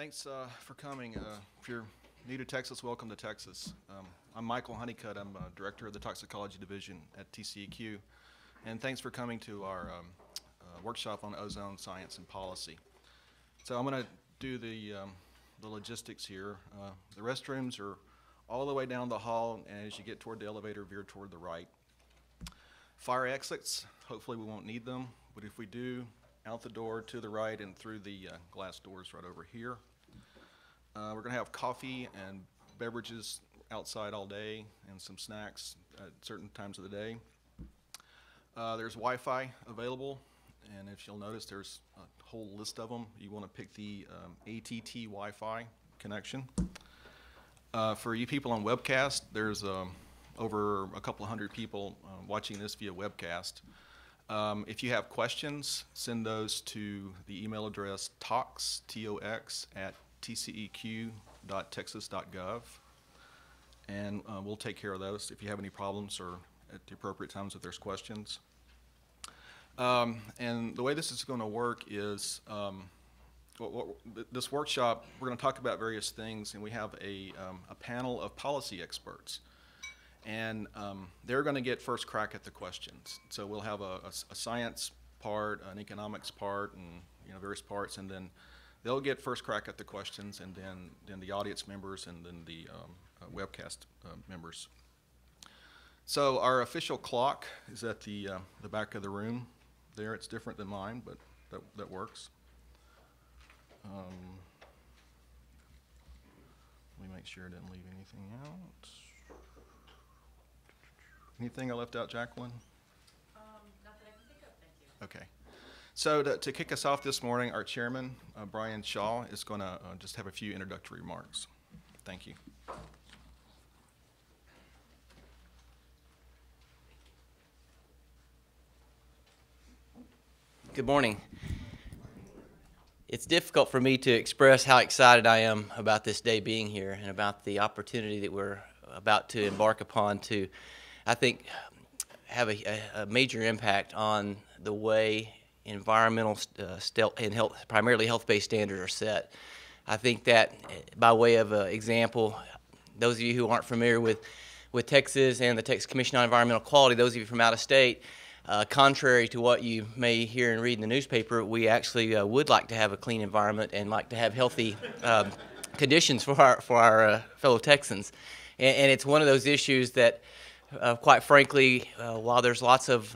Thanks for coming. If you're new to Texas, welcome to Texas. I'm Michael Honeycutt. I'm Director of the Toxicology Division at TCEQ. And thanks for coming to our workshop on ozone science and policy. So I'm going to do the logistics here. The restrooms are all the way down the hall, and as you get toward the elevator, veer toward the right. Fire exits, hopefully we won't need them, but if we do, out the door to the right and through the glass doors right over here. We're going to have coffee and beverages outside all day and some snacks at certain times of the day. There's Wi-Fi available, and if you'll notice, there's a whole list of them. You want to pick the ATT Wi-Fi connection. For you people on webcast, there's over a couple hundred people watching this via webcast. If you have questions, send those to the email address tox, T-O-X, at tceq.texas.gov, and we'll take care of those if you have any problems or at the appropriate times if there's questions. And the way this is going to work is this workshop, we're going to talk about various things, and we have a panel of policy experts. And they're going to get first crack at the questions. So we'll have a science part, an economics part, and various parts, and then they'll get first crack at the questions, and then the audience members, and then the webcast members. So our official clock is at the back of the room. There, it's different than mine, but that works. Let me make sure I didn't leave anything out. Anything I left out, Jacqueline? Not that I can think of, thank you. Okay. So to kick us off this morning, our chairman, Brian Shaw, is going to just have a few introductory remarks. Thank you. Good morning. It's difficult for me to express how excited I am about this day being here and about the opportunity that we're about to embark upon to, I think, have a major impact on the way environmental and primarily health-based standards are set. I think that, by way of example, those of you who aren't familiar with Texas and the Texas Commission on Environmental Quality, those of you from out of state, contrary to what you may hear and read in the newspaper, we actually would like to have a clean environment and like to have healthy conditions for our fellow Texans. And it's one of those issues that, quite frankly, while there's lots of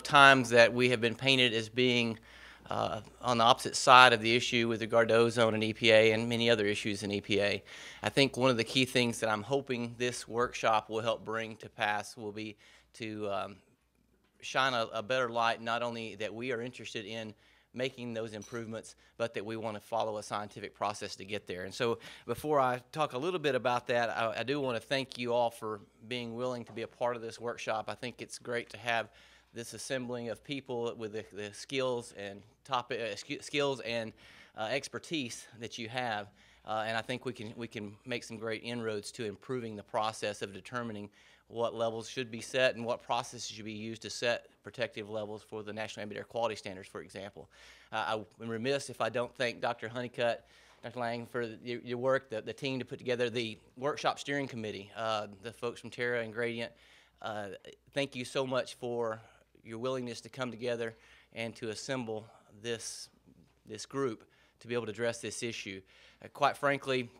times that we have been painted as being on the opposite side of the issue with regard to ozone and EPA and many other issues in EPA, I think one of the key things that I'm hoping this workshop will help bring to pass will be to shine a better light, not only that we are interested in making those improvements, but that we want to follow a scientific process to get there. And so before I talk a little bit about that, I do want to thank you all for being willing to be a part of this workshop. I think it's great to have this assembling of people with the skills and expertise that you have, and I think we can make some great inroads to improving the process of determining what levels should be set and what processes should be used to set protective levels for the National Ambient Air Quality Standards, for example. I'm remiss if I don't thank Dr. Honeycutt, Dr. Lang, for your work, the team to put together the workshop steering committee, the folks from Terra and Gradient. Thank you so much for your willingness to come together and to assemble this group to be able to address this issue. Quite frankly,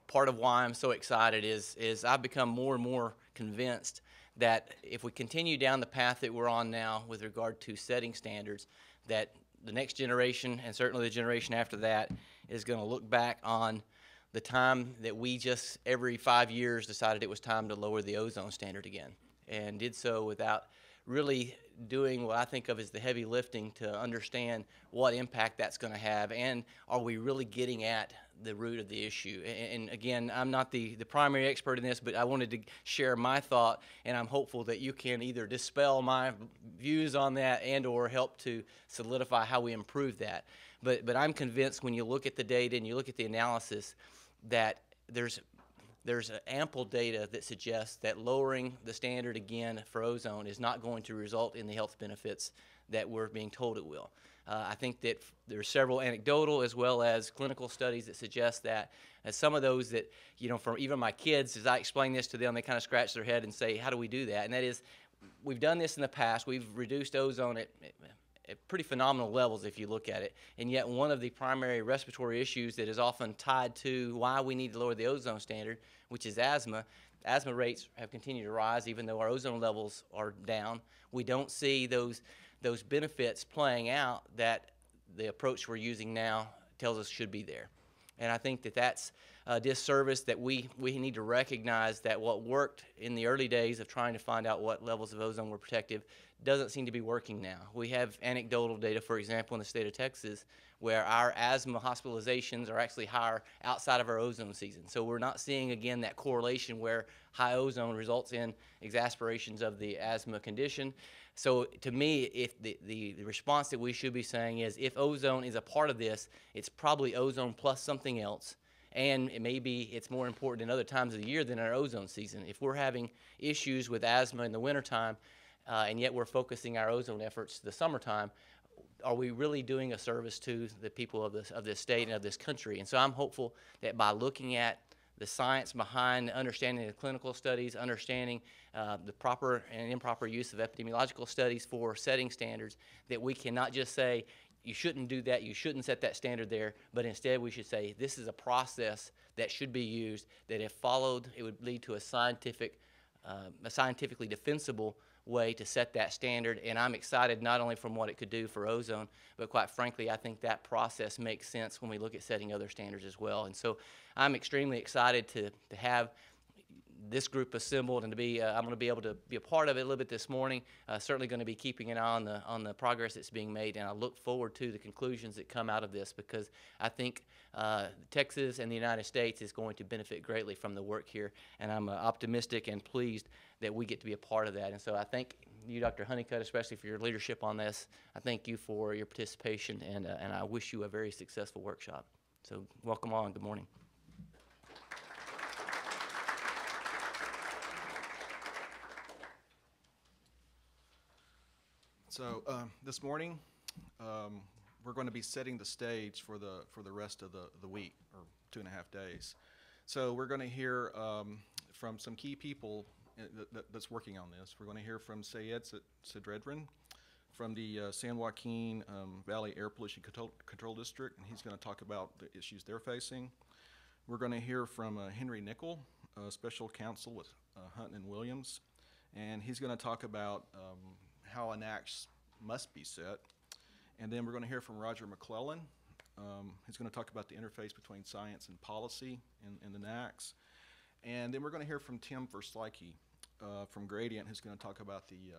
part of why I'm so excited is I've become more and more convinced that if we continue down the path that we're on now with regard to setting standards, that the next generation, and certainly the generation after that, is going to look back on the time that we just every 5 years decided it was time to lower the ozone standard again, and did so without really doing what I think of as the heavy lifting to understand what impact that's going to have, and are we really getting at the root of the issue. And again, I'm not the primary expert in this, but I wanted to share my thought, and I'm hopeful that you can either dispel my views on that and or help to solidify how we improve that. But I'm convinced when you look at the data and you look at the analysis that there's ample data that suggests that lowering the standard again for ozone is not going to result in the health benefits that we're being told it will. I think that there are several anecdotal as well as clinical studies that suggest that, as some of those that, from even my kids, as I explain this to them, they kind of scratch their head and say, how do we do that? And that is, we've done this in the past. We've reduced ozone at pretty phenomenal levels if you look at it, and yet one of the primary respiratory issues that is often tied to why we need to lower the ozone standard, which is asthma. Asthma rates have continued to rise even though our ozone levels are down. We don't see those benefits playing out that the approach we're using now tells us should be there. And I think that that's a disservice, that we need to recognize that what worked in the early days of trying to find out what levels of ozone were protective doesn't seem to be working now. We have anecdotal data, for example, in the state of Texas, where our asthma hospitalizations are actually higher outside of our ozone season. So we're not seeing, again, that correlation where high ozone results in exacerbations of the asthma condition. So to me, if the response that we should be saying is, if ozone is a part of this, it's probably ozone plus something else. And maybe it's more important in other times of the year than our ozone season. If we're having issues with asthma in the wintertime, and yet we're focusing our ozone efforts to the summertime, are we really doing a service to the people of this state and of this country? And so I'm hopeful that by looking at the science behind understanding the clinical studies, understanding the proper and improper use of epidemiological studies for setting standards, that we can not just say, you shouldn't do that, you shouldn't set that standard there, but instead we should say, this is a process that should be used, that if followed, it would lead to a scientifically defensible way to set that standard. And I'm excited not only from what it could do for ozone, but quite frankly, I think that process makes sense when we look at setting other standards as well. And so I'm extremely excited to have this group assembled, and to be I'm going to be able to be a part of it a little bit this morning. Certainly going to be keeping an eye on the progress that's being made, and I look forward to the conclusions that come out of this, because I think Texas and the United States is going to benefit greatly from the work here, and I'm optimistic and pleased that we get to be a part of that. And so I thank you, Dr. Honeycutt, especially for your leadership on this. I thank you for your participation, and I wish you a very successful workshop. So welcome all, and good morning. So this morning, we're going to be setting the stage for the rest of the week, or 2.5 days. So we're going to hear from some key people that's working on this. We're going to hear from Seyed Sadredin from the San Joaquin Valley Air Pollution Control District, and he's going to talk about the issues they're facing. We're going to hear from Henry Nickel, Special Counsel with Hunt and Williams, and he's going to talk about how a NAAQS must be set. And then we're going to hear from Roger McClellan. He's going to talk about the interface between science and policy in the NAAQS. And then we're going to hear from Tim Verslyke from Gradient, who's going to talk about the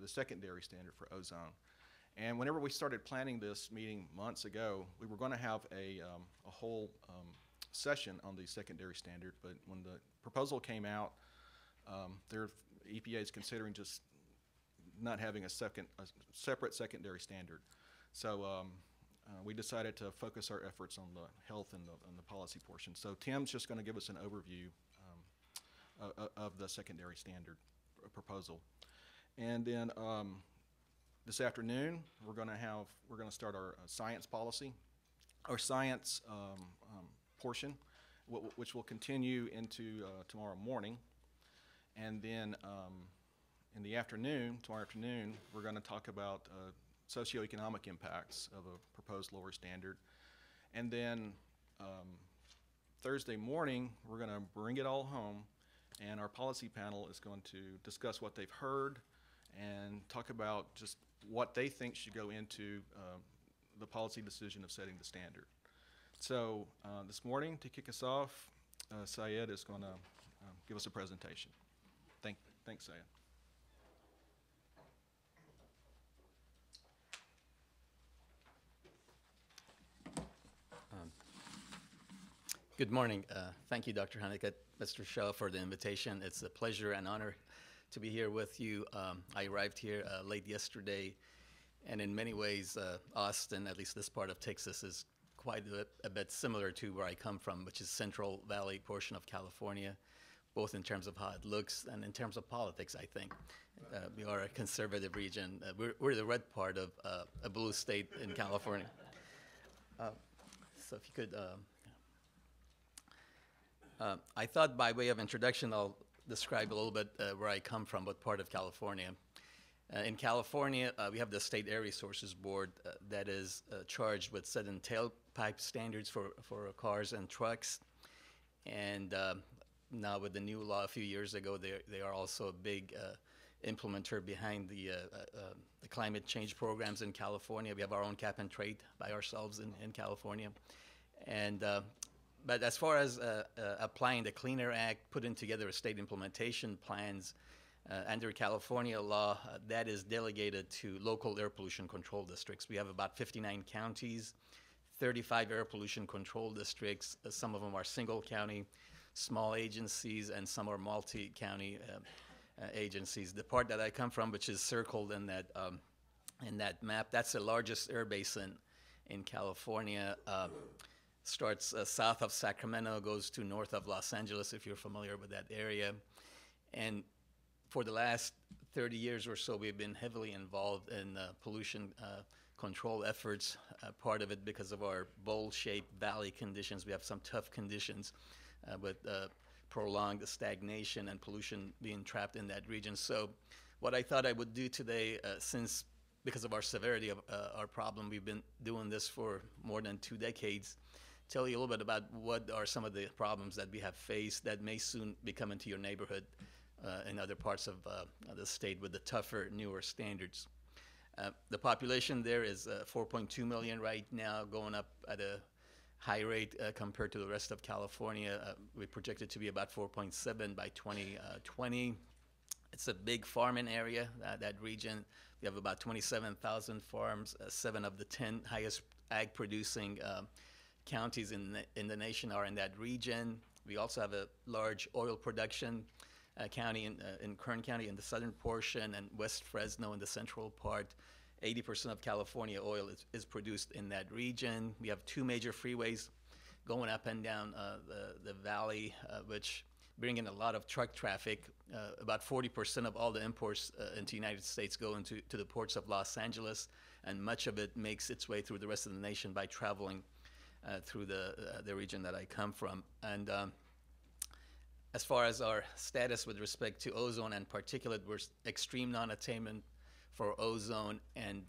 secondary standard for ozone. And whenever we started planning this meeting months ago, we were going to have a whole session on the secondary standard, but when the proposal came out, EPA is considering just not having a separate secondary standard. So we decided to focus our efforts on the health and the policy portion. So Tim's just going to give us an overview of the secondary standard proposal. And then this afternoon, we're going to start our science policy, our science portion, which will continue into tomorrow morning. And then in the afternoon, tomorrow afternoon, we're going to talk about socioeconomic impacts of a proposed lower standard. And then Thursday morning, we're going to bring it all home, and our policy panel is going to discuss what they've heard and talk about just what they think should go into the policy decision of setting the standard. So this morning, to kick us off, Seyed is going to give us a presentation. Thanks, Seyed. Good morning. Thank you, Dr. Honeycutt, Mr. Shaw, for the invitation. It's a pleasure and honor to be here with you. I arrived here late yesterday, and in many ways, Austin, at least this part of Texas, is quite a bit similar to where I come from, which is Central Valley portion of California. both in terms of how it looks and in terms of politics, I think. We are a conservative region. We're the red part of a blue state in California. So if you could, I thought by way of introduction, I'll describe a little bit where I come from, what part of California. In California, we have the State Air Resources Board that is charged with setting tailpipe standards for cars and trucks. And now with the new law a few years ago, they are also a big implementer behind the climate change programs in California. We have our own cap and trade by ourselves in California. And but as far as applying the Clean Air Act, putting together state implementation plans under California law, that is delegated to local air pollution control districts. We have about 59 counties, 35 air pollution control districts. Some of them are single county, small agencies, and some are multi-county agencies. The part that I come from, which is circled in that map, that's the largest air basin in California. Starts south of Sacramento, goes to north of Los Angeles, if you're familiar with that area. And for the last 30 years or so, we've been heavily involved in pollution control efforts, part of it because of our bowl-shaped valley conditions. We have some tough conditions with prolonged stagnation and pollution being trapped in that region. So what I thought I would do today, since because of our severity of our problem, we've been doing this for more than 2 decades, tell you a little bit about what are some of the problems that we have faced that may soon be coming to your neighborhood in other parts of the state with the tougher, newer standards. The population there is 4.2 million right now, going up at a high rate compared to the rest of California. We project it to be about 4.7 by 2020. It's a big farming area, that region. We have about 27,000 farms. 7 of the 10 highest ag-producing counties in the nation are in that region. We also have a large oil production county in Kern County in the southern portion, and West Fresno in the central part. 80% of California oil is produced in that region. We have 2 major freeways going up and down the valley, which bring in a lot of truck traffic. About 40% of all the imports into the United States go into the ports of Los Angeles, and much of it makes its way through the rest of the nation by traveling through the region that I come from. And as far as our status with respect to ozone and particulate, we're extreme non-attainment for ozone and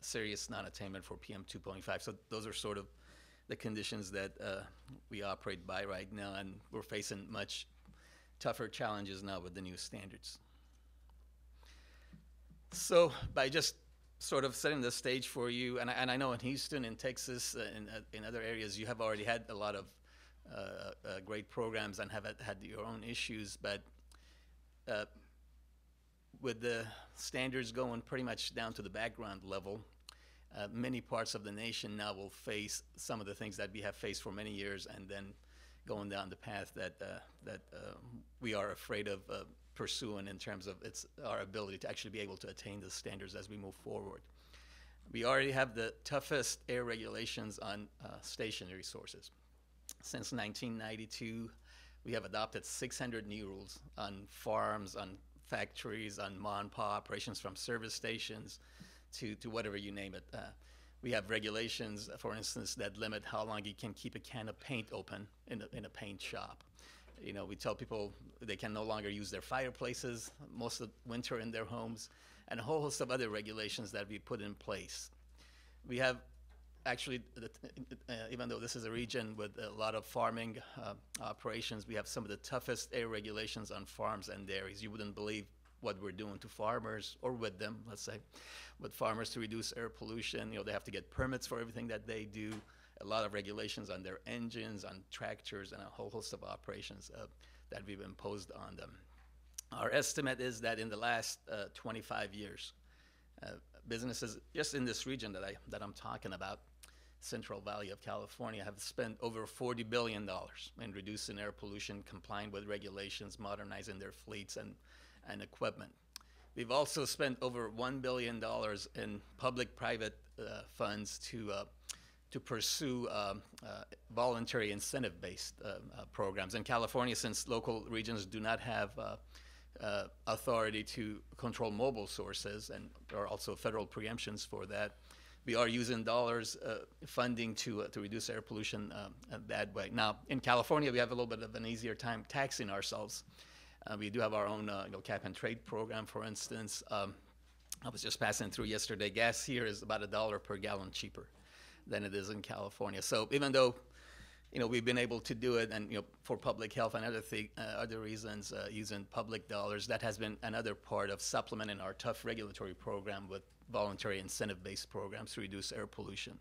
serious non-attainment for PM 2.5. So those are sort of the conditions that we operate by right now, and we're facing much tougher challenges now with the new standards. So by just sort of setting the stage for you, and I know in Houston, in Texas, in other areas, you have already had a lot of great programs and have had your own issues, but with the standards going pretty much down to the background level, many parts of the nation now will face some of the things that we have faced for many years, and then going down the path that we are afraid of pursuing in terms of our ability to actually be able to attain the standards as we move forward. We already have the toughest air regulations on stationary sources. Since 1992, we have adopted 600 new rules on farms, on factories, on mom-and-pop operations, from service stations to whatever you name it. We have regulations, for instance, that limit how long you can keep a can of paint open in a paint shop. You know, we tell people they can no longer use their fireplaces most of winter in their homes, and a whole host of other regulations that we put in place. We have actually, even though this is a region with a lot of farming operations, we have some of the toughest air regulations on farms and dairies. You wouldn't believe what we're doing to farmers, or with them, let's say, with farmers to reduce air pollution. You know, they have to get permits for everything that they do. A lot of regulations on their engines, on tractors, and a whole host of operations that we've imposed on them. Our estimate is that in the last 25 years, businesses just in this region that I'm talking about, Central Valley of California, have spent over $40 billion in reducing air pollution, complying with regulations, modernizing their fleets and equipment. We've also spent over $1 billion in public-private funds to to pursue voluntary incentive-based programs. In California, since local regions do not have authority to control mobile sources, and there are also federal preemptions for that, we are using dollars funding to reduce air pollution that way. Now, in California, we have a little bit of an easier time taxing ourselves. We do have our own cap and trade program, for instance. I was just passing through yesterday. Gas here is about $1 per gallon cheaper than it is in California. So even though we've been able to do it, and for public health and other reasons, using public dollars, that has been another part of supplementing our tough regulatory program with voluntary incentive-based programs to reduce air pollution.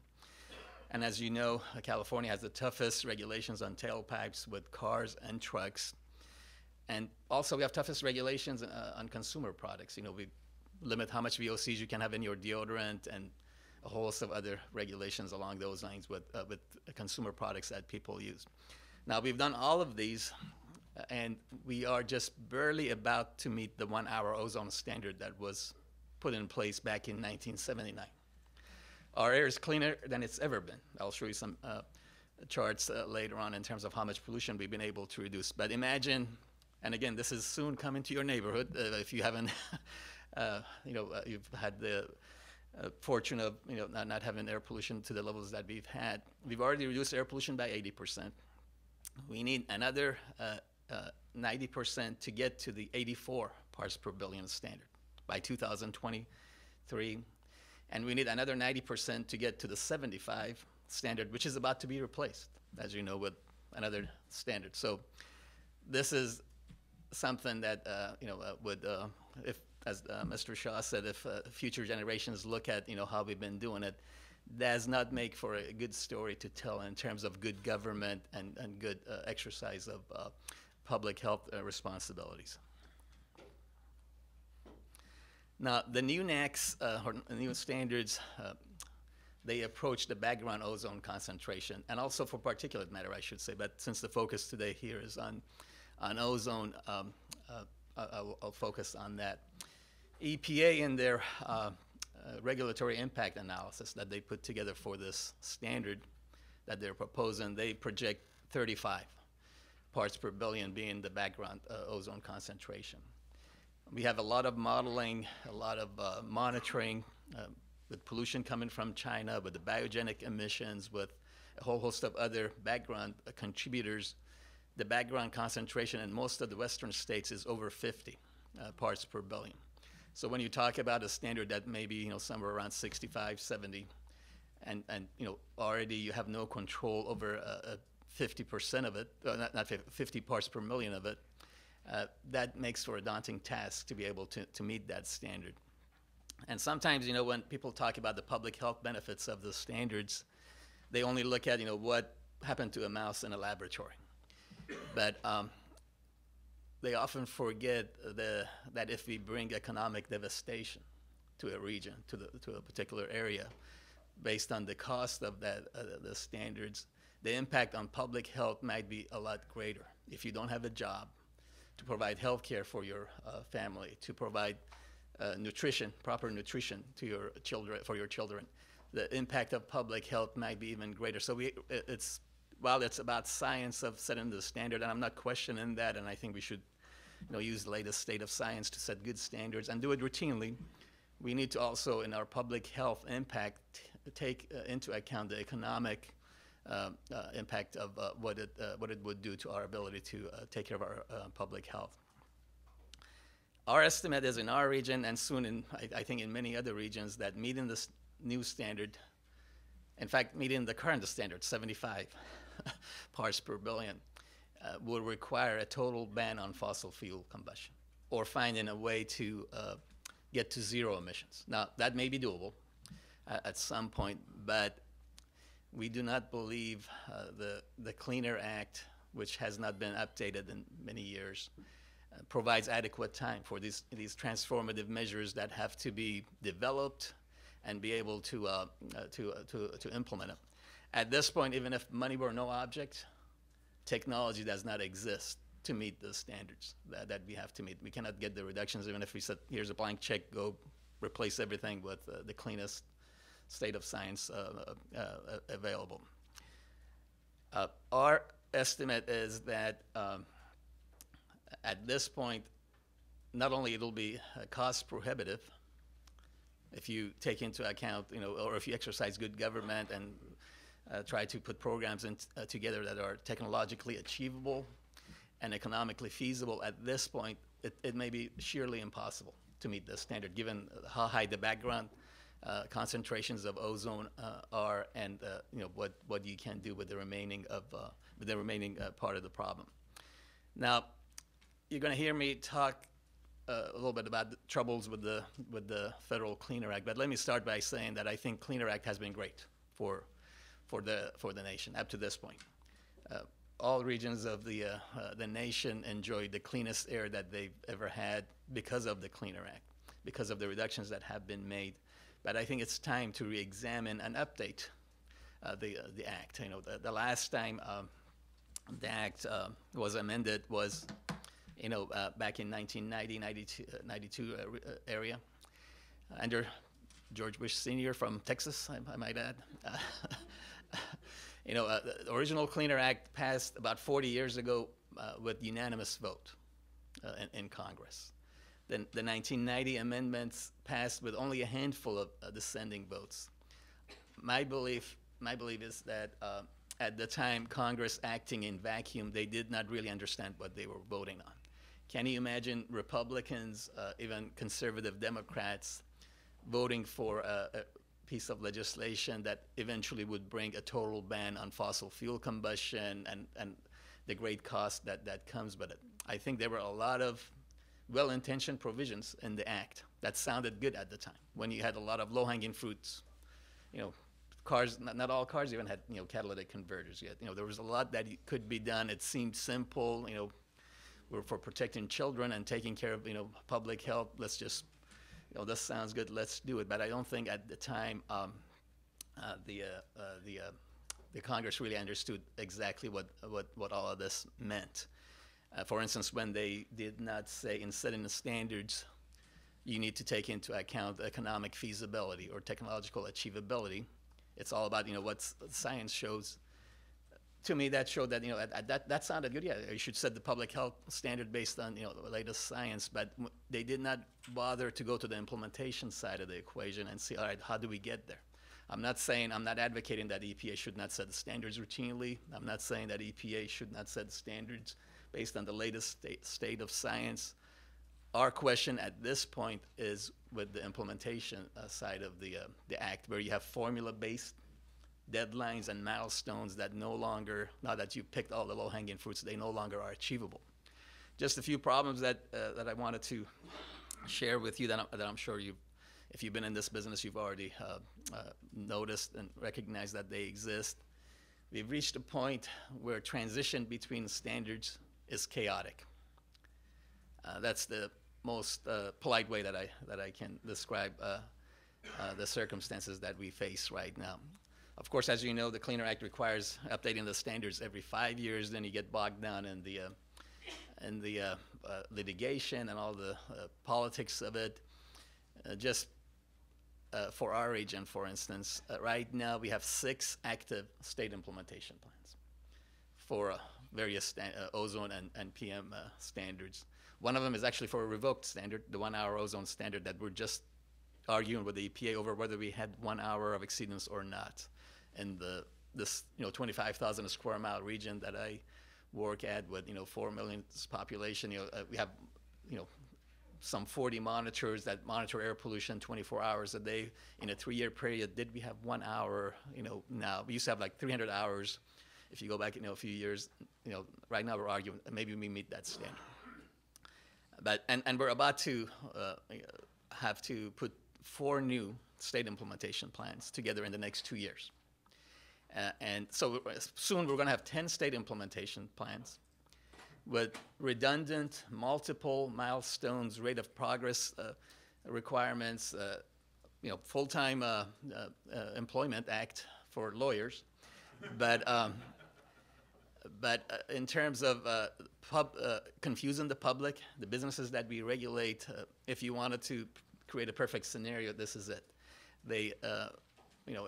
And as you know, California has the toughest regulations on tailpipes with cars and trucks. And also we have toughest regulations on consumer products. We limit how much VOCs you can have in your deodorant, and a whole host of other regulations along those lines with consumer products that people use. Now, we've done all of these, and we are just barely about to meet the 1-hour ozone standard that was put in place back in 1979. Our air is cleaner than it's ever been. I'll show you some charts later on in terms of how much pollution we've been able to reduce. But imagine, and again, this is soon coming to your neighborhood if you haven't, you've had the fortune of not having air pollution to the levels that we've had. We've already reduced air pollution by 80%. We need another 90% to get to the 84 parts per billion standard by 2023. And we need another 90% to get to the 75 standard, which is about to be replaced, as you know, with another standard. So this is something that, would, if, as Mr. Shaw said, if future generations look at, how we've been doing it, does not make for a good story to tell in terms of good government and good exercise of public health responsibilities. Now, the new NAAQS, or new standards, they approach the background ozone concentration, and also for particulate matter, I should say, but since the focus today here is on ozone, I'll focus on that. EPA, in their regulatory impact analysis that they put together for this standard that they're proposing, they project 35 parts per billion being the background ozone concentration. We have a lot of modeling, a lot of monitoring with pollution coming from China, with the biogenic emissions, with a whole host of other background contributors. The background concentration in most of the Western states is over 50 parts per billion. So when you talk about a standard that may be somewhere around 65, 70, and already you have no control over 50% of it, not 50 parts per million of it, that makes for a daunting task to be able to meet that standard. And sometimes, when people talk about the public health benefits of the standards, they only look at, what happened to a mouse in a laboratory. But they often forget that if we bring economic devastation to a region, to a particular area, based on the cost of the standards, the impact on public health might be a lot greater. If you don't have a job, to provide health care for your family, to provide nutrition, proper nutrition to your children, the impact of public health might be even greater. So while it's about science of setting the standard, and I'm not questioning that, and I think we should use the latest state of science to set good standards and do it routinely, we need to also, in our public health impact, take into account the economic impact of what it would do to our ability to take care of our public health. Our estimate is in our region, and soon I think in many other regions, that meeting this new standard, in fact, meeting the current standard, 75 parts per billion, will require a total ban on fossil fuel combustion, or finding a way to get to zero emissions. Now, that may be doable at some point, but we do not believe the Cleaner Act, which has not been updated in many years, provides adequate time for these transformative measures that have to be developed and be able to implement them. At this point, even if money were no object, technology does not exist to meet the standards that we have to meet. We cannot get the reductions even if we said, here's a blank check, go replace everything with the cleanest state of science available. Our estimate is that at this point, not only it'll be cost prohibitive if you take into account, or if you exercise good government and try to put programs together that are technologically achievable and economically feasible. At this point, it may be sheerly impossible to meet this standard, given how high the background concentrations of ozone are, and what you can do with the remaining part of the problem. Now, you're going to hear me talk a little bit about the troubles with the Federal Cleaner Act, but let me start by saying that I think Cleaner Act has been great for the nation up to this point. All regions of the nation enjoyed the cleanest air that they've ever had because of the Cleaner Act, because of the reductions that have been made. But I think it's time to re-examine and update the Act. The last time the Act was amended was back in 1990, 92 area, under George Bush Sr. from Texas, I might add. The original Cleaner Act passed about 40 years ago with unanimous vote in Congress. Then the 1990 amendments passed with only a handful of dissenting votes. My belief is that at the time, Congress acting in vacuum, they did not really understand what they were voting on. Can you imagine Republicans, even conservative Democrats, voting for a piece of legislation that eventually would bring a total ban on fossil fuel combustion and the great cost that comes with it? I think there were a lot of well-intentioned provisions in the Act that sounded good at the time, when you had a lot of low-hanging fruits. Cars, not all cars even had catalytic converters yet. There was a lot that could be done. It seemed simple. We're for protecting children and taking care of public health. Let's just this sounds good. Let's do it. But I don't think at the time the Congress really understood exactly what all of this meant. For instance, when they did not say in setting the standards, you need to take into account economic feasibility or technological achievability. It's all about what science shows. To me, that showed that that sounded good. Yeah, you should set the public health standard based on the latest science. But they did not bother to go to the implementation side of the equation and see, all right, how do we get there? I'm not advocating that EPA should not set the standards routinely. I'm not saying that EPA should not set the standards based on the latest state of science. Our question at this point is with the implementation side of the Act, where you have formula-based deadlines and milestones that no longer, now that you've picked all the low-hanging fruits, they no longer are achievable. Just a few problems that I wanted to share with you that I'm sure if you've been in this business, you've already noticed and recognized that they exist. We've reached a point where transition between standards is chaotic. That's the most polite way that I can describe the circumstances that we face right now. Of course, as you know, the Cleaner Act requires updating the standards every 5 years. Then you get bogged down in the litigation and all the politics of it. For our region, for instance, right now we have 6 active state implementation plans for various ozone and PM standards. One of them is actually for a revoked standard, the 1-hour ozone standard that we're just arguing with the EPA over whether we had 1 hour of exceedance or not. In this 25,000 square mile region that I work at with 4 million population, we have some 40 monitors that monitor air pollution 24 hours a day. In a 3-year period, did we have 1 hour? Now we used to have like 300 hours. If you go back a few years, right now we're arguing maybe we meet that standard. But and we're about to have to put 4 new state implementation plans together in the next 2 years. And so soon we're going to have 10 state implementation plans with redundant, multiple milestones, rate of progress requirements, full-time employment act for lawyers. But in terms of confusing the public, the businesses that we regulate, if you wanted to create a perfect scenario, this is it.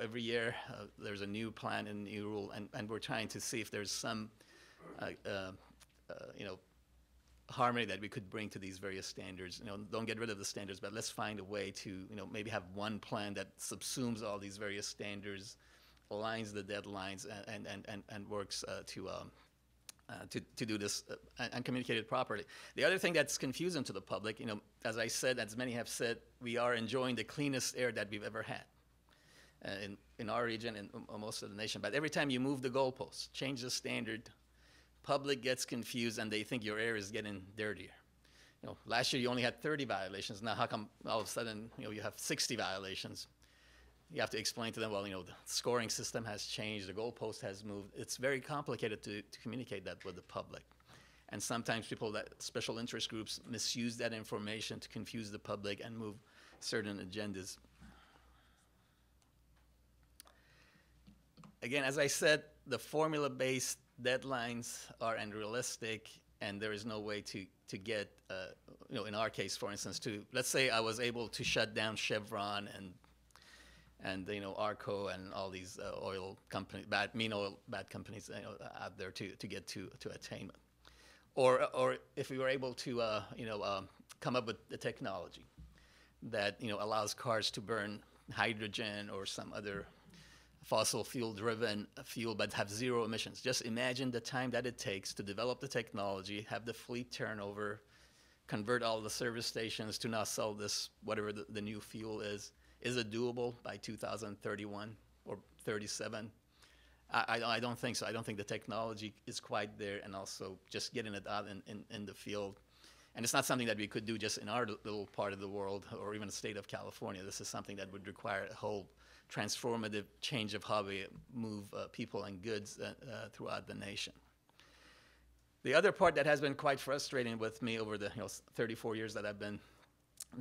every year there's a new plan and new rule, and we're trying to see if there's some, harmony that we could bring to these various standards. Don't get rid of the standards, but let's find a way to, maybe have one plan that subsumes all these various standards, aligns the deadlines, and works to do this and communicate it properly. The other thing that's confusing to the public, as I said, as many have said, we are enjoying the cleanest air that we've ever had in our region and most of the nation. But every time you move the goalposts, change the standard, public gets confused and they think your air is getting dirtier. Last year you only had 30 violations. Now how come all of a sudden you have 60 violations? You have to explain to them, well, the scoring system has changed, the goalpost has moved. It's very complicated to communicate that with the public. And sometimes special interest groups misuse that information to confuse the public and move certain agendas. Again, as I said, the formula-based deadlines are unrealistic, and there is no way to get, in our case, for instance, let's say I was able to shut down Chevron and APCO and all these oil companies, bad companies out there to get to attainment. Or if we were able to, come up with the technology that, allows cars to burn hydrogen or some other fossil fuel-driven fuel, but have zero emissions. Just imagine the time that it takes to develop the technology, have the fleet turnover, convert all the service stations to now sell this, whatever the new fuel is. Is it doable by 2031 or 37? I don't think so. I don't think the technology is quite there, and also just getting it out in the field. And it's not something that we could do just in our little part of the world or even the state of California. This is something that would require a whole transformative change of how we move people and goods throughout the nation. The other part that has been quite frustrating with me over the 34 years that I've been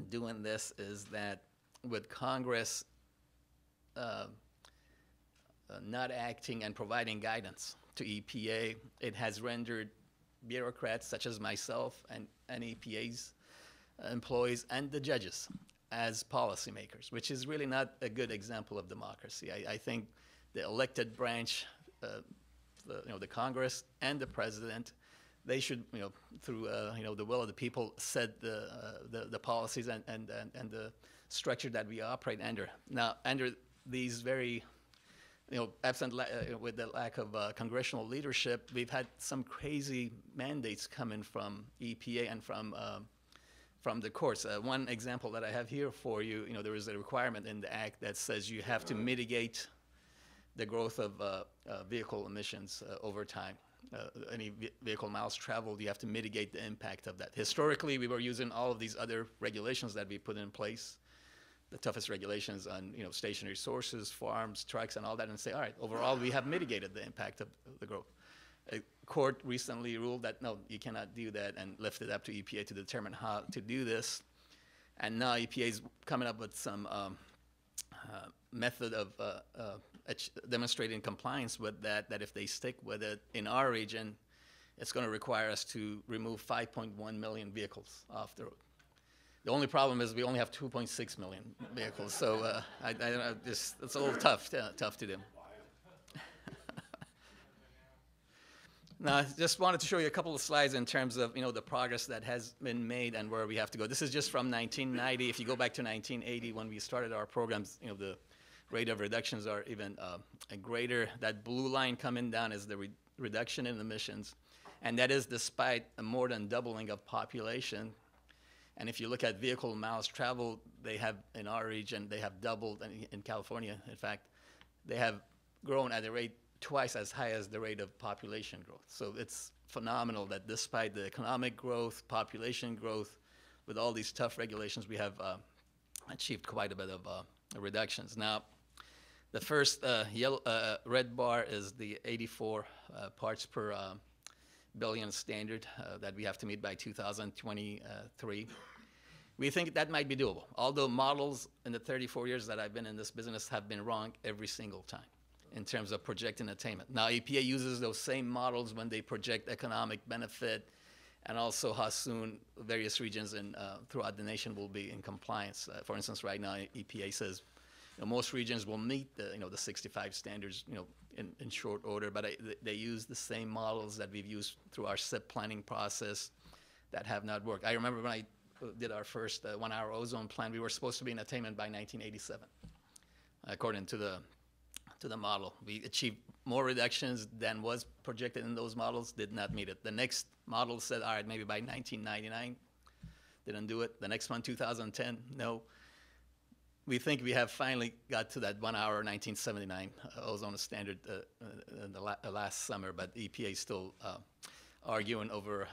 doing this is that with Congress not acting and providing guidance to EPA, it has rendered bureaucrats such as myself and EPA's employees and the judges as policymakers, which is really not a good example of democracy. I think the elected branch, the Congress and the president, they should, through the will of the people, set the policies and the structure that we operate under. Now, under these very, absent with the lack of congressional leadership, we've had some crazy mandates coming from EPA and from the courts. One example that I have here for you, there is a requirement in the act that says you have to mitigate the growth of vehicle emissions over time. Any vehicle miles traveled, you have to mitigate the impact of that. Historically, we were using all of these other regulations that we put in place, the toughest regulations on stationary sources, farms, trucks, and all that, and say, all right, overall, we have mitigated the impact of the growth. A court recently ruled that, no, you cannot do that, and left it up to EPA to determine how to do this. And now EPA is coming up with some method of demonstrating compliance with that if they stick with it in our region, it's going to require us to remove 5.1 million vehicles off the road. The only problem is we only have 2.6 million vehicles, so it's a little tough to do. Now, I just wanted to show you a couple of slides in terms of the progress that has been made and where we have to go. This is just from 1990. If you go back to 1980, when we started our programs, the rate of reductions are even greater. That blue line coming down is the reduction in emissions, and that is despite a more than doubling of population. And if you look at vehicle miles traveled, they have, in our region, they have doubled, and in California, in fact, they have grown at a rate twice as high as the rate of population growth. So it's phenomenal that despite the economic growth, population growth, with all these tough regulations, we have achieved quite a bit of reductions. Now, the first red bar is the 84 parts per billion standard that we have to meet by 2023. We think that might be doable, although models in the 34 years that I've been in this business have been wrong every single time in terms of projecting attainment. Now, EPA uses those same models when they project economic benefit and also how soon various regions throughout the nation will be in compliance. For instance, right now, EPA says most regions will meet the 65 standards, in short order, but they use the same models that we've used through our SIP planning process that have not worked. I remember when I did our first 1-hour ozone plan, we were supposed to be in attainment by 1987, according to the model. We achieved more reductions than was projected in those models, did not meet it. The next model said, all right, maybe by 1999, didn't do it. The next one, 2010, no. We think we have finally got to that 1-hour 1979 ozone standard in the last summer, but EPA is still arguing over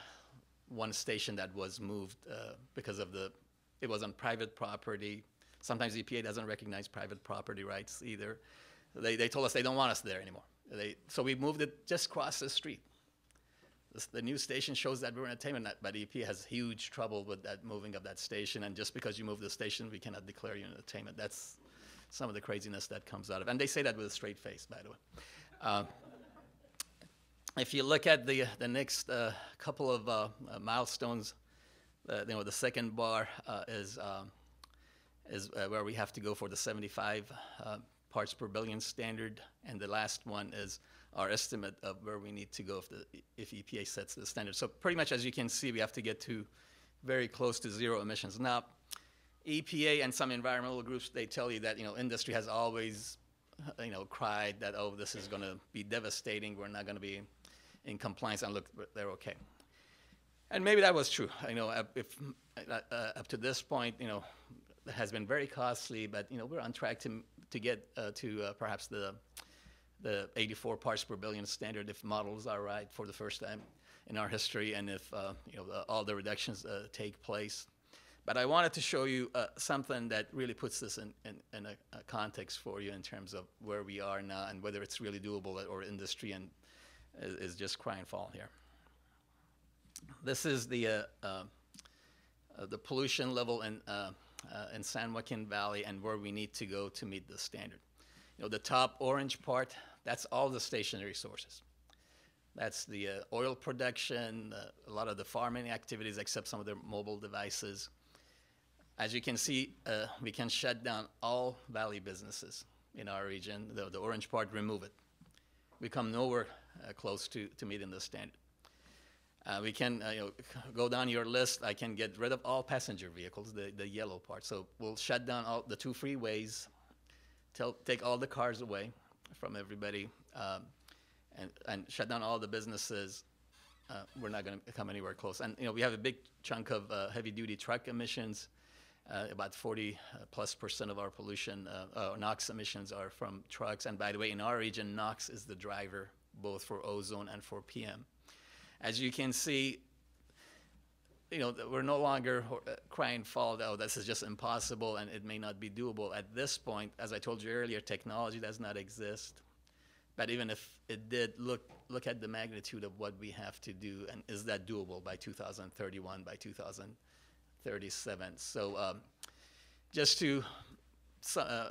one station that was moved because it was on private property. Sometimes EPA doesn't recognize private property rights either. They told us they don't want us there anymore. So we moved it just across the street. The new station shows that we're in attainment, but EPA has huge trouble with that moving of that station, and just because you move the station, we cannot declare you in attainment. That's some of the craziness that comes out of it. And they say that with a straight face, by the way. If you look at the next couple of milestones, the second bar is where we have to go for the 75 parts per billion standard, and the last one is our estimate of where we need to go if EPA sets the standard. So pretty much, as you can see, we have to get to very close to zero emissions. Now, EPA and some environmental groups, they tell you that industry has always cried that, oh, this is going to be devastating, we're not going to be in compliance, and look, they're okay. And maybe that was true. Up to this point, it has been very costly, but we're on track to get to perhaps the 84 parts per billion standard if models are right for the first time in our history, and if all the reductions take place. But I wanted to show you something that really puts this in a context for you in terms of where we are now and whether it's really doable or industry and is just crying foul here. This is the pollution level in San Joaquin Valley and where we need to go to meet the standard. The top orange part, that's all the stationary sources. That's the oil production, a lot of the farming activities, except some of the mobile devices. As you can see, we can shut down all valley businesses in our region. The orange part, remove it. We come nowhere close to meeting the standard. We can go down your list. I can get rid of all passenger vehicles, the yellow part. So we'll shut down all the 2 freeways, take all the cars away from everybody, and shut down all the businesses. We're not going to come anywhere close. And we have a big chunk of heavy-duty truck emissions. About 40+% of our pollution, NOx emissions are from trucks. And by the way, in our region, NOx is the driver both for ozone and for PM. As you can see, we're no longer crying foul, oh, this is just impossible and it may not be doable. At this point, as I told you earlier, technology does not exist. But even if it did, look at the magnitude of what we have to do, and is that doable by 2031, by 2037? So just to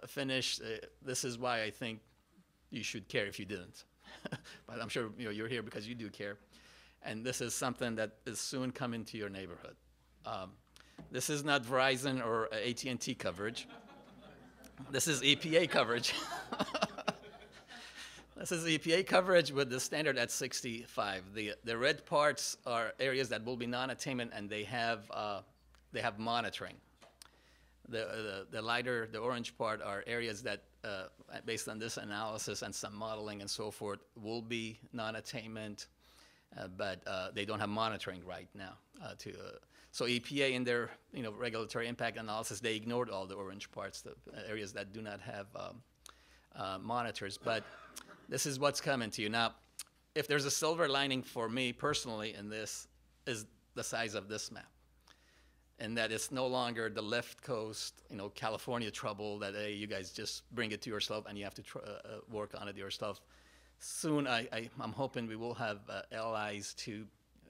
finish, this is why I think you should care if you didn't. But I'm sure you're here because you do care. And this is something that is soon coming to your neighborhood. This is not Verizon or AT&T coverage. This is EPA coverage. This is EPA coverage with the standard at 65. The red parts are areas that will be non-attainment, and they have monitoring. The lighter, the orange part, are areas that, based on this analysis and some modeling and so forth, will be non-attainment. But they don't have monitoring right now. So EPA, in their regulatory impact analysis, they ignored all the orange parts, the areas that do not have monitors. But this is what's coming to you. Now, if there's a silver lining for me personally in this, is the size of this map. And that it's no longer the left coast, California trouble that, hey, you guys just bring it to yourself and you have to work on it yourself. Soon, I'm hoping we will have allies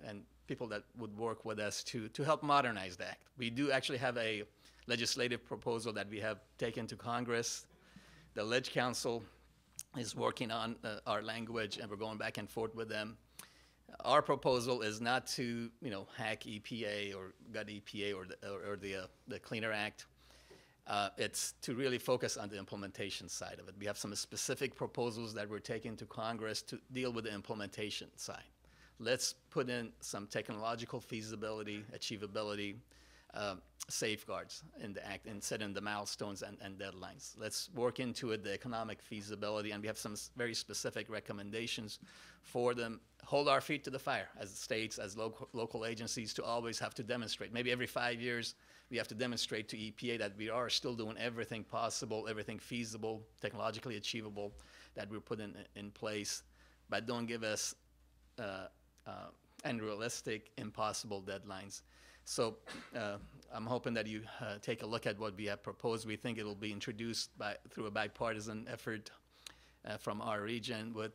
and people that would work with us to help modernize the act. We do actually have a legislative proposal that we have taken to Congress. The Leg Council is working on our language, and we're going back and forth with them. Our proposal is not to, hack EPA or gut EPA or the Cleaner Act. It's to really focus on the implementation side of it. We have some specific proposals that we're taking to Congress to deal with the implementation side. Let's put in some technological feasibility, achievability, safeguards in the act and set in the milestones and deadlines. Let's work into it the economic feasibility, and we have some very specific recommendations for them. Hold our feet to the fire as states, as local agencies, to always have to demonstrate. Maybe every 5 years we have to demonstrate to EPA that we are still doing everything possible, everything feasible, technologically achievable that we're putting in place, but don't give us unrealistic, impossible deadlines. So I'm hoping that you take a look at what we have proposed. We think it will be introduced through a bipartisan effort from our region with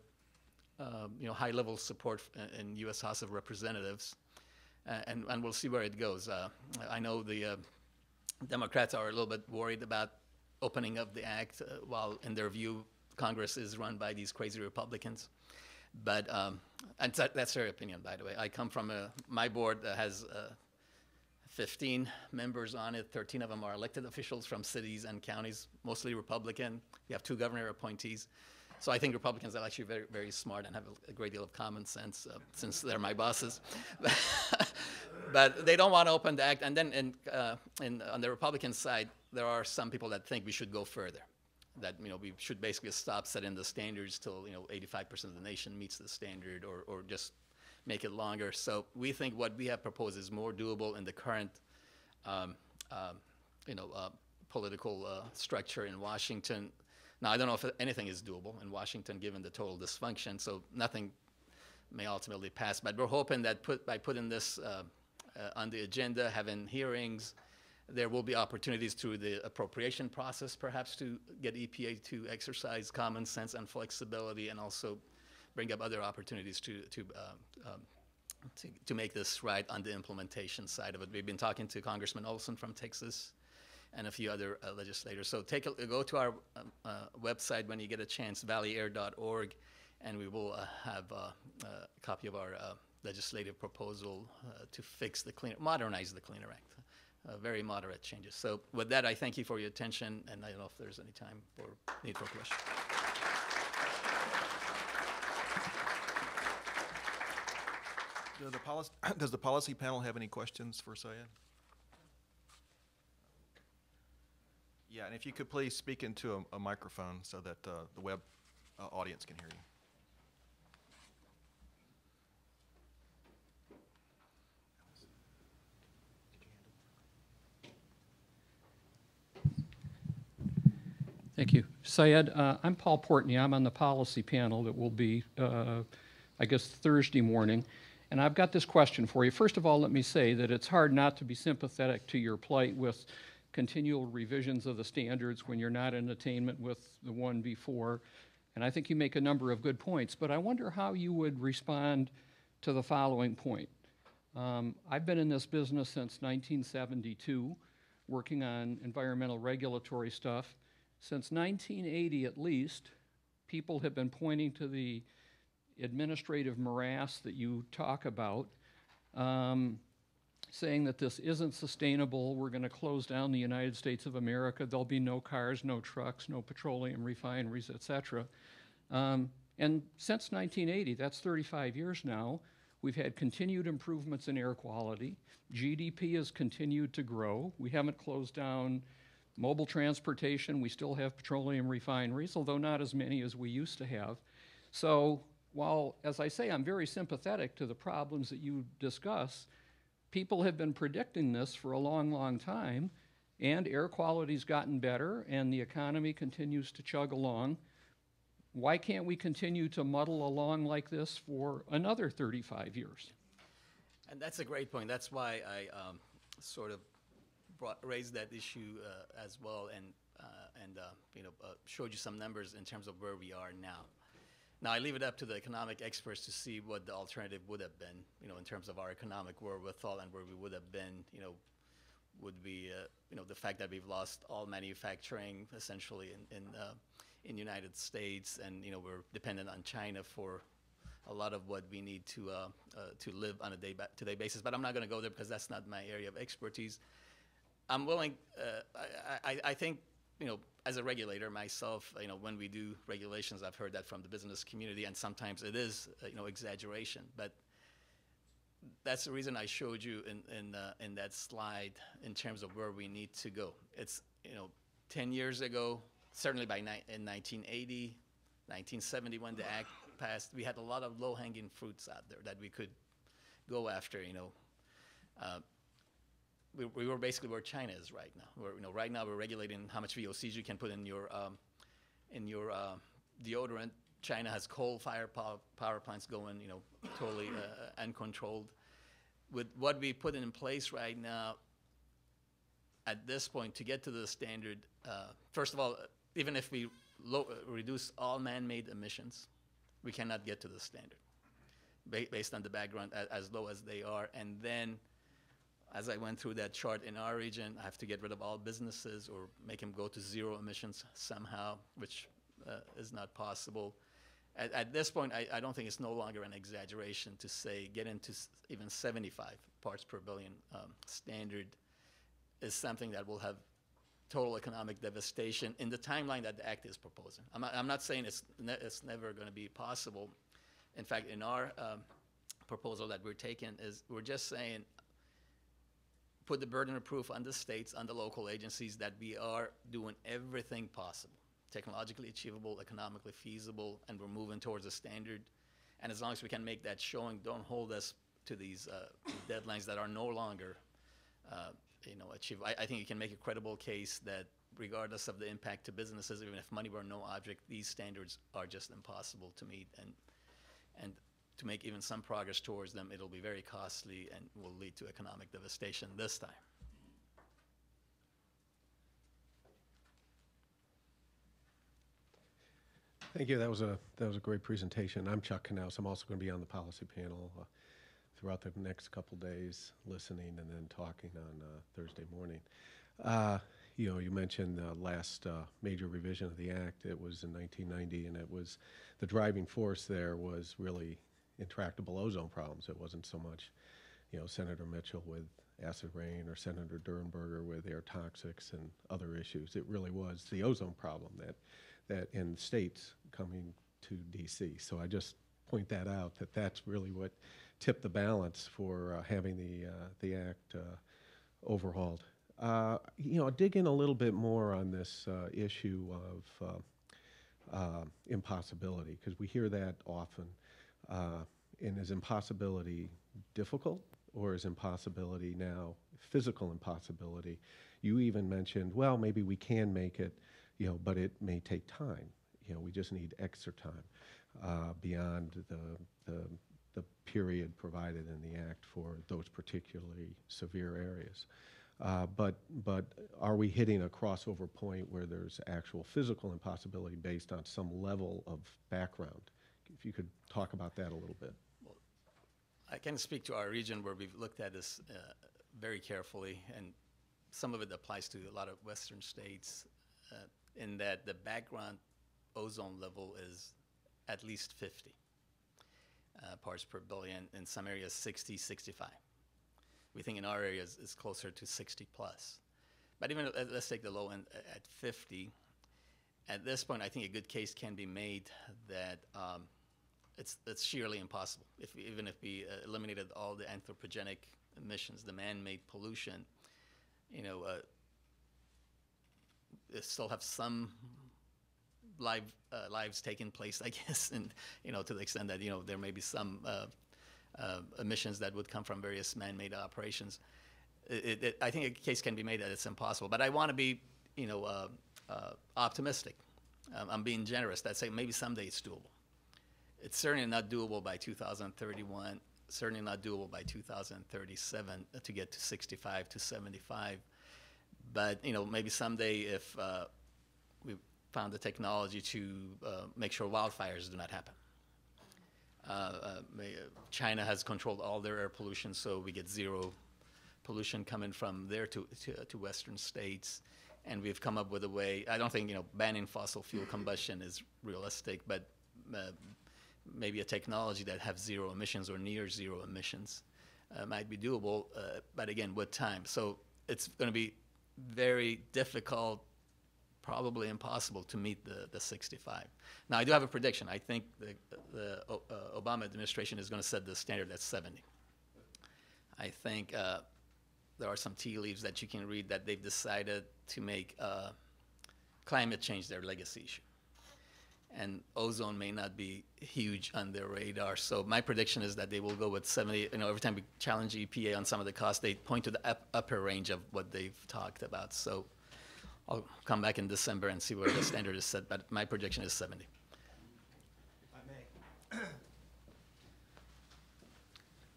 high-level support in U.S. House of Representatives, and we'll see where it goes. I know the Democrats are a little bit worried about opening up the act, while in their view, Congress is run by these crazy Republicans. But and that's their opinion, by the way. I come from my board has 15 members on it. 13 of them are elected officials from cities and counties, mostly Republican. We have 2 governor appointees. So I think Republicans are actually very, very smart and have a great deal of common sense, since they're my bosses. But they don't want to open the act. And then on the Republican side, there are some people that think we should go further, that we should basically stop setting the standards till 85% of the nation meets the standard, or just make it longer. So we think what we have proposed is more doable in the current political structure in Washington. Now, I don't know if anything is doable in Washington given the total dysfunction, so nothing may ultimately pass. But we're hoping that by putting this on the agenda, having hearings, there will be opportunities through the appropriation process perhaps to get EPA to exercise common sense and flexibility, and also bring up other opportunities to make this right on the implementation side of it. We've been talking to Congressman Olson from Texas and a few other legislators. So go to our website when you get a chance, valleyair.org, and we will have a copy of our legislative proposal to modernize the Cleaner Act. Very moderate changes. So with that, I thank you for your attention, and I don't know if there's any time for need for questions. Does the policy panel have any questions for Seyed? Yeah, and if you could please speak into a microphone so that the web audience can hear you. Thank you. Seyed, I'm Paul Portnoy. I'm on the policy panel that will be, I guess, Thursday morning. And I've got this question for you. First of all, let me say that it's hard not to be sympathetic to your plight with continual revisions of the standards when you're not in attainment with the one before. And I think you make a number of good points. But I wonder how you would respond to the following point. I've been in this business since 1972, working on environmental regulatory stuff. Since 1980 at least, people have been pointing to the administrative morass that you talk about, saying that this isn't sustainable, we're going to close down the United States of America, there'll be no cars, no trucks, no petroleum refineries, etc. And since 1980, that's 35 years now, we've had continued improvements in air quality. GDP has continued to grow. We haven't closed down mobile transportation. We still have petroleum refineries, although not as many as we used to have. So while, as I say, I'm very sympathetic to the problems that you discuss, people have been predicting this for a long, long time, and air quality's gotten better, and the economy continues to chug along. Why can't we continue to muddle along like this for another 35 years? And that's a great point. That's why I sort of raised that issue as well, and showed you some numbers in terms of where we are now. Now, I leave it up to the economic experts to see what the alternative would have been, in terms of our economic wherewithal, and where we would have been, would be, the fact that we've lost all manufacturing essentially in the United States, and, we're dependent on China for a lot of what we need to live on a day-to-day basis. But I'm not going to go there because that's not my area of expertise. I'm willing, I think, as a regulator myself, when we do regulations, I've heard that from the business community, and sometimes it is, exaggeration. But that's the reason I showed you in that slide in terms of where we need to go. It's, 10 years ago, certainly in 1980, 1970, when the Act passed, we had a lot of low-hanging fruits out there that we could go after, we were basically where China is right now. Right now we're regulating how much VOCs you can put in your deodorant. China has coal-fired power plants going, totally uncontrolled. With what we put in place right now, at this point, to get to the standard, first of all, even if we reduce all man-made emissions, we cannot get to the standard based on the background as low as they are. And then, as I went through that chart in our region, I have to get rid of all businesses or make them go to zero emissions somehow, which is not possible. At this point, I don't think it's no longer an exaggeration to say get into even 75 parts per billion standard is something that will have total economic devastation in the timeline that the Act is proposing. I'm not saying it's never going to be possible. In fact, in our proposal that we're taking we're just saying put the burden of proof on the states, on the local agencies, that we are doing everything possible, technologically achievable, economically feasible, and we're moving towards a standard. And as long as we can make that showing, don't hold us to these deadlines that are no longer achievable. I think you can make a credible case that regardless of the impact to businesses, even if money were no object, these standards are just impossible to meet. And to make even some progress towards them, it'll be very costly and will lead to economic devastation this time. Thank you. That was a great presentation. I'm Chuck Knaus. I'm also going to be on the policy panel throughout the next couple days, listening and then talking on Thursday morning. You mentioned the last major revision of the Act. It was in 1990, and it was the driving force there was really intractable ozone problems. It wasn't so much, Senator Mitchell with acid rain or Senator Durenberger with air toxics and other issues. It really was the ozone problem that in states coming to DC. So I just point that out, that's really what tipped the balance for having the Act overhauled. Dig in a little bit more on this issue of impossibility, because we hear that often. And is impossibility difficult, or is impossibility now physical impossibility? You even mentioned, well, maybe we can make it, but it may take time. We just need extra time beyond the period provided in the Act for those particularly severe areas. But are we hitting a crossover point where there's actual physical impossibility based on some level of background? If you could talk about that a little bit. Well, I can speak to our region where we've looked at this very carefully, and some of it applies to a lot of Western states, in that the background ozone level is at least 50 parts per billion, in some areas 60, 65. We think in our areas it's closer to 60 plus. But even, let's take the low end at 50. At this point, I think a good case can be made that it's sheerly impossible. Even if we eliminated all the anthropogenic emissions, the man-made pollution, still have some lives taking place, I guess, and to the extent that there may be some emissions that would come from various man-made operations. I think a case can be made that it's impossible. But I want to be, optimistic. I'm being generous. That say maybe someday it's doable. It's certainly not doable by 2031. Certainly not doable by 2037 to get to 65 to 75. But maybe someday if we found the technology to make sure wildfires do not happen. China has controlled all their air pollution, so we get zero pollution coming from there to Western states. And we've come up with a way. I don't think banning fossil fuel combustion is realistic, but maybe a technology that has zero emissions or near zero emissions might be doable. But again, with time. So it's going to be very difficult, probably impossible to meet the 65. Now, I do have a prediction. I think the Obama administration is going to set the standard at 70. I think there are some tea leaves that you can read that they've decided to make climate change their legacy issue. And ozone may not be huge on their radar. So my prediction is that they will go with 70. You know, every time we challenge EPA on some of the costs, they point to the upper range of what they've talked about. So I'll come back in December and see where the standard is set, but my prediction is 70. If I may.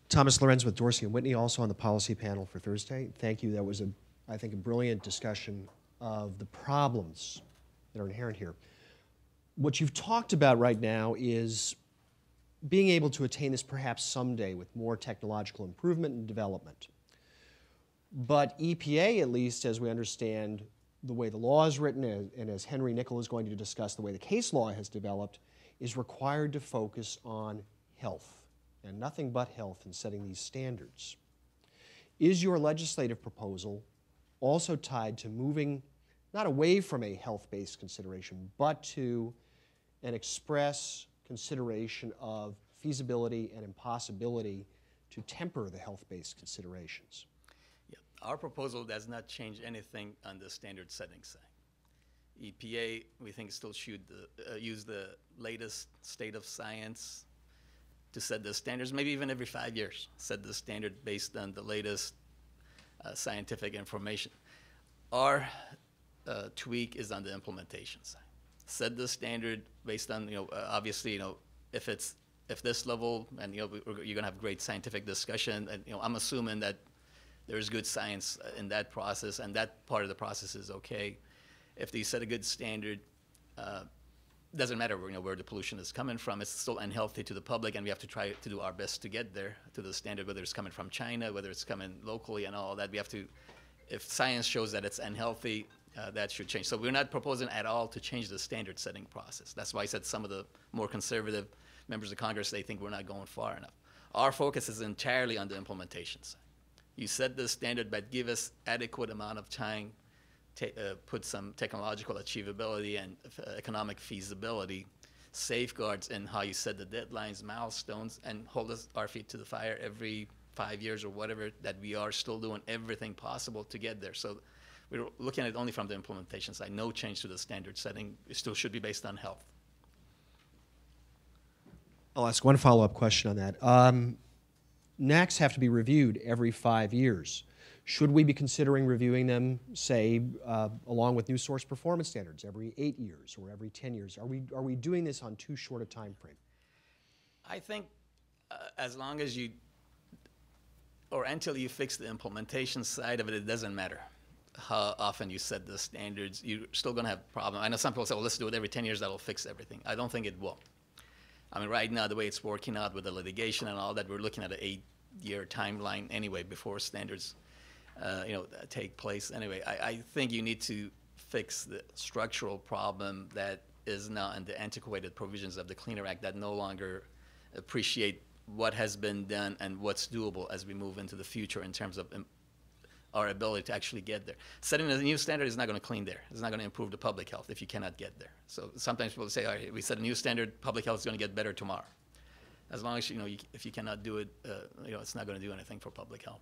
Thomas Lorenz with Dorsey & Whitney, also on the policy panel for Thursday. Thank you. That was, I think, a brilliant discussion of the problems that are inherent here. What you've talked about right now is being able to attain this perhaps someday with more technological improvement and development. But EPA, at least as we understand the way the law is written, and as Henry Nickel is going to discuss the way the case law has developed, is required to focus on health, and nothing but health in setting these standards. Is your legislative proposal also tied to moving not away from a health-based consideration, but to an express consideration of feasibility and impossibility to temper the health-based considerations? Yeah. Our proposal does not change anything on the standard setting side. EPA, we think, still should use the latest state of science to set the standards, maybe even every 5 years, set the standard based on the latest scientific information. Our tweak is on the implementation side. Set the standard based on, obviously, if this level, and you're gonna have great scientific discussion, and I'm assuming that there's good science in that process, and that part of the process is okay. If they set a good standard, doesn't matter where the pollution is coming from, it's still unhealthy to the public, and we have to try to do our best to get there to the standard, whether it's coming from China, whether it's coming locally and all that. We have to, if science shows that it's unhealthy, that should change. So we're not proposing at all to change the standard setting process. That's why I said some of the more conservative members of Congress, they think we're not going far enough. Our focus is entirely on the implementation side. You set the standard, but give us adequate amount of time, put some technological achievability and economic feasibility, safeguards in how you set the deadlines, milestones, and hold us our feet to the fire every 5 years or whatever, that we are still doing everything possible to get there. So we're looking at it only from the implementation side. No change to the standard setting. It still should be based on health. I'll ask one follow-up question on that. NAAQS have to be reviewed every 5 years. Should we be considering reviewing them, say, along with new source performance standards every 8 years or every 10 years? Are we doing this on too short a time frame? I think as long as you, or until you fix the implementation side of it, it doesn't matter how often you set the standards. You're still going to have problems. I know some people say, well, let's do it every 10 years, that'll fix everything. I don't think it will. I mean, right now, the way it's working out with the litigation and all that, we're looking at an 8-year timeline anyway before standards take place. Anyway, I think you need to fix the structural problem that is now in the antiquated provisions of the Clean Air Act that no longer appreciate what has been done and what's doable as we move into the future in terms of our ability to actually get there. Setting a new standard is not going to clean there. It's not going to improve the public health if you cannot get there. So sometimes people say, all right, we set a new standard, public health is going to get better tomorrow. As long as, if you cannot do it, it's not going to do anything for public health.